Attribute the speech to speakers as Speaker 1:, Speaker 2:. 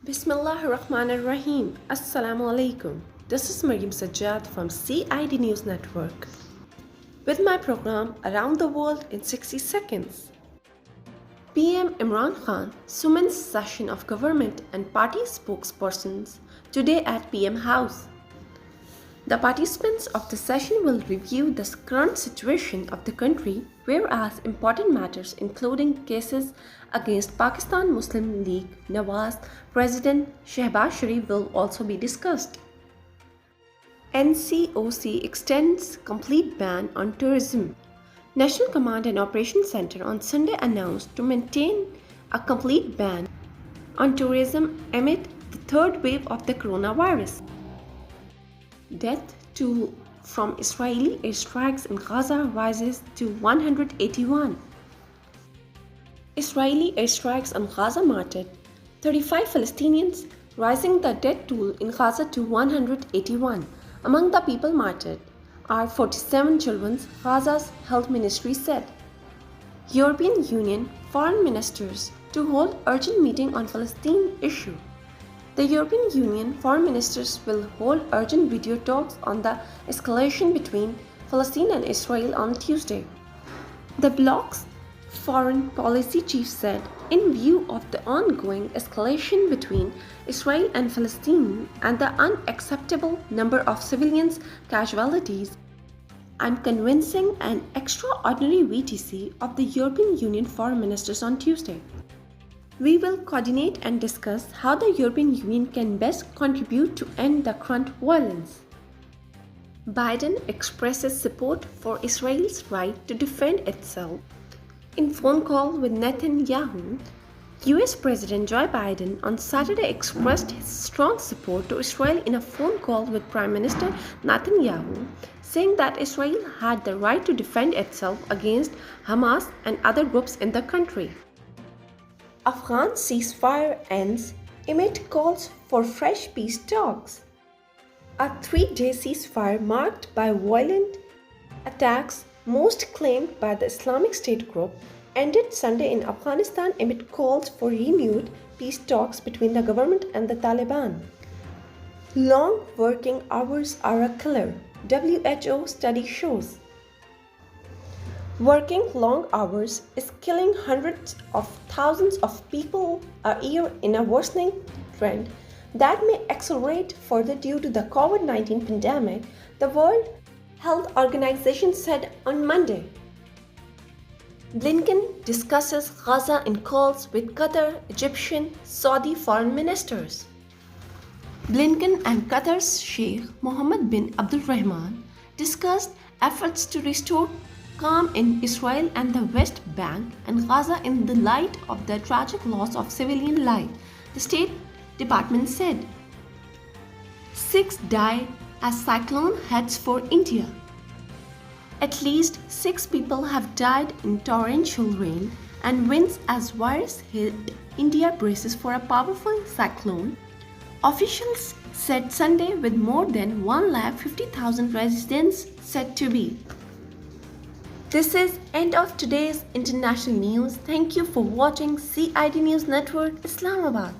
Speaker 1: Bismillahirrahmanirrahim. Assalamu alaikum. This is Maryam Sajjad from CID News Network with my program Around the World in 60 Seconds. PM Imran Khan summons session of government and party spokespersons today at PM House. The participants of the session will review the current situation of the country, whereas important matters including cases against Pakistan Muslim League Nawaz President Shehbaz Sharif will also be discussed. NCOC extends complete ban on tourism. National Command and Operations Center on Sunday announced to maintain a complete ban on tourism amid the third wave of the coronavirus. Death toll from Israeli airstrikes in Gaza rises to 181. Israeli airstrikes on Gaza martyred 35 Palestinians, rising the death toll in Gaza to 181. Among the people martyred are 47 children, Gaza's health ministry said. European Union foreign ministers to hold urgent meeting on Palestine issue. The European Union foreign ministers will hold urgent video talks on the escalation between Palestine and Israel on Tuesday. The bloc's foreign policy chief said, in view of the ongoing escalation between Israel and Palestine and the unacceptable number of civilians casualties, I'm convincing an extraordinary VTC of the European Union foreign ministers on Tuesday. We will coordinate and discuss how the European Union can best contribute to end the current violence. Biden expresses support for Israel's right to defend itself. In phone call with Netanyahu, US President Joe Biden on Saturday expressed his strong support to Israel in a phone call with Prime Minister Netanyahu, saying that Israel had the right to defend itself against Hamas and other groups in the country. Afghan ceasefire ends amid calls for fresh peace talks. A 3-day ceasefire marked by violent attacks, most claimed by the Islamic State group, ended Sunday in Afghanistan amid calls for renewed peace talks between the government and the Taliban. Long working hours are a killer, WHO study shows. Working long hours is killing hundreds of thousands of people a year in a worsening trend that may accelerate further due to the COVID-19 pandemic, the World Health Organization said on Monday. Blinken discusses Gaza in calls with Qatar, Egyptian, Saudi foreign ministers. Blinken and Qatar's Sheikh Mohammed bin Abdulrahman discussed efforts to restore calm in Israel and the West Bank and Gaza in the light of the tragic loss of civilian life, the State Department said. 6 died as cyclone heads for India. At least 6 people have died in torrential rain and winds as virus hit India braces for a powerful cyclone, officials said Sunday, with more than 150,000 residents said to be. This is end of today's international news. Thank you for watching CID News Network, Islamabad.